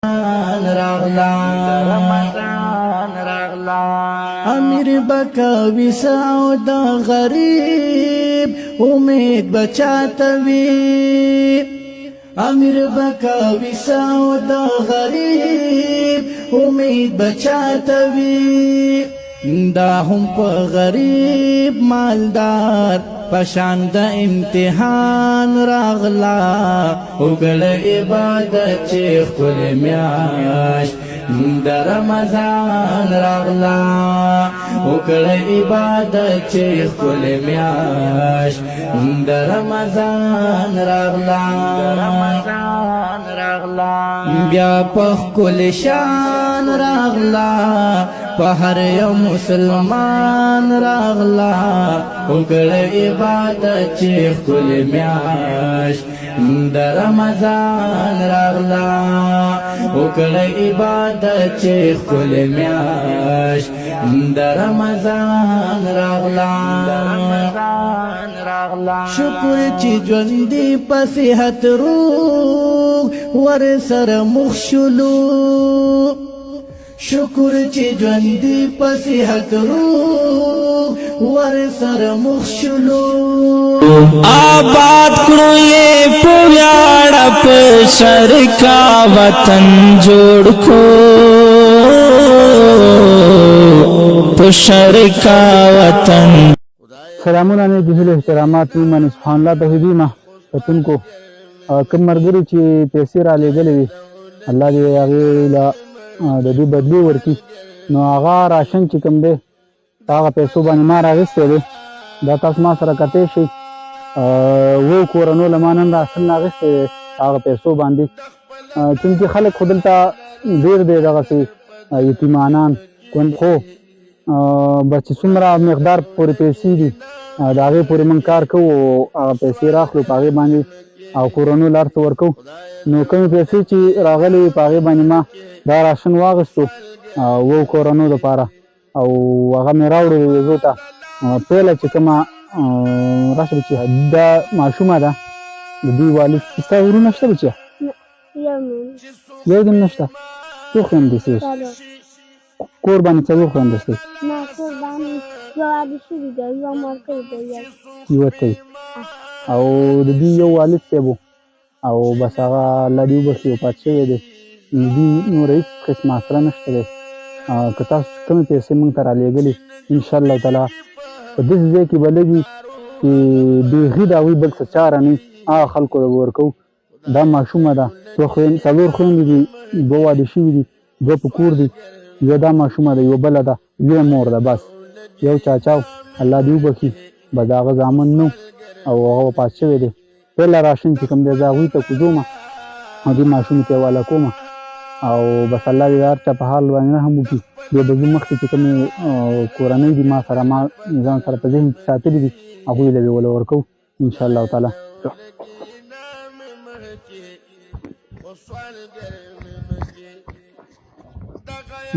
رمضان راغلا امیر بکوي سعود غریب امید بچاتوي امیر بکوي سعود غریب امید بچاتوي دا هم په غریب مالدار پشان د امتحان راغلا وګړ عبادت چې خپل میاش د رمضان راغلا وګړ عبادت چې خپل میاش د رمضان راغلا بیا په خپل شان راغلا په هر یو مسلمان راغلا وګړ عبادت چې خپل میاش د رمضان راغلا وګړ عبادت چې خپل میاش د رمضان راغلا شکر چې ژوندې په صحت روغ ور سره مخ شلو شکر چې ژوندې په صحت روغ ور سره مخ شلو آباد کړو یې په ویاړه په شرکا وطن جوړ کو په شرکا وطن سلامونه علیکم جزیل احترامات من سبحان الله توحیدی ما کتونکو کوم مرګري چې پیسې را لېږلې وي الله دې هغې له د دې بدلې ورکړي نو هغه راشن چې کوم دی هغه پیسو باندې ما راغستی دی دا تاسو ما سره کتی شئ و کورنو له ما نن راشن راغستی دی هغه پیسو باندې چونکې خلک خو دلته ډېر دی دغسې یتیمانان خو بس چې څومره مقدار پورې پیسې دي د هغې پورې موږ کار کوو هغه پیسې راخلو په هغې باندې او کورنو لار څه ورکوو نو کومې پیسې چې راغلې وي په هغې باندې ما دا راشن واغستو و کورنو دپاره او هغه مې راوړو ویزو ته پیله چې کومه راشه بچیه دا ماشومه ده د دوی والد ستا ورونه شته بچیه یو دم نشته څو خویندې سي کور باندې څلور خویندې سي یوه تی او د دوی یو والد صاحب او بس هغه الله دې وبخښي وفات شوی دی دوی نور هېڅ قسمه اسره نشته دی که تاسو کومې پیسې موږ ته رالېږلې انشاءالله تعالی په داسې ځای کې به لګي چې بېخي د هغوی بل څه چاره نه وي هغه خلکو ته به ورکوو دا ماشومه ده څلور خویندې دي دوه واده شوي دي دوه په کور دي یوه دا ماشومه ده یوه بله ده لویه مور ده بس یو چاچاو الله دې وبخي بس د هغه زامن نه او هغه وفات شوی دی پهله راشن چې کوم دی زه هغوی ته کوزومه او دې ماشومې ته یې واله کومه او بس الله دې د هر چا په حال باندې رحم وکړي بیا به زه مخکې چې کومې کورنۍ دي ما سره ما ځان سره په ذهن کې ساتلي دي هغوی له به وله ورکوو انشاءالله تعالی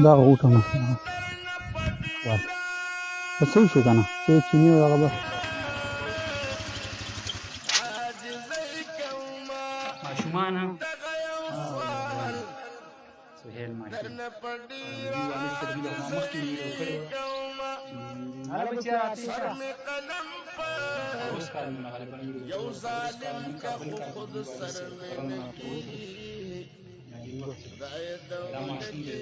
دغه غوټه مثلا په صحیح شو که نه چې چیني و هغه به ماشومان سهیل ماشوم هغه بچیا راځي اوس کارونه غالبا یو ظالم کا خود سر دا ماشوم دې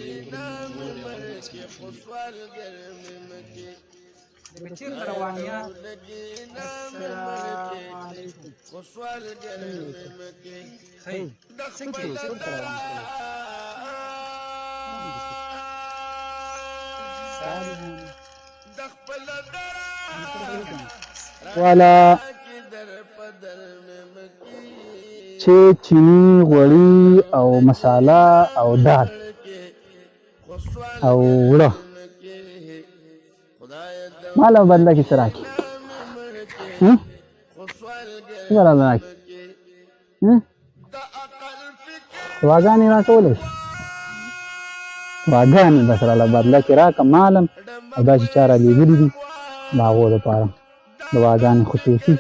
بچیر روانیا السلام علیکم خی څنګه والا چې چینی غوړي او مساله او دال او وړه مالا بدله کې سره کی څنګه راځي واګانې راکولې واګانې بس راله بدله کې راکړه مالم او دا چې چا رالېږلي دي د هغو دپاره دواګانې خصوصي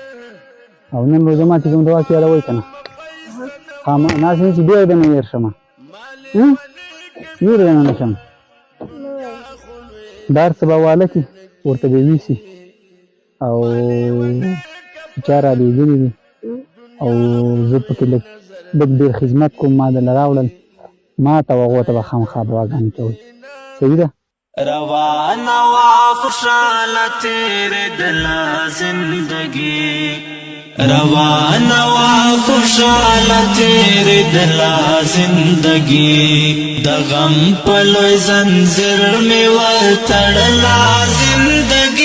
او نن روژه ماتې کوم دوا کې یادوئ که نه ناسې چې ډېر دنه هېر شمه نور نه نشم دار سبا واله کې ورته به ویسي او چاره لیدلې دي او زه پکې لږ ډېر خدمت کوم ما دله راوړل ما ته هغو ته به خامخا دعاګانې کوئ صحیح ده روانه وا خوشاله تېرېدله زندګي روانه وا خوشاله تېرېدله زندګي د غم په لوی زنځیر مې وتړله زندګي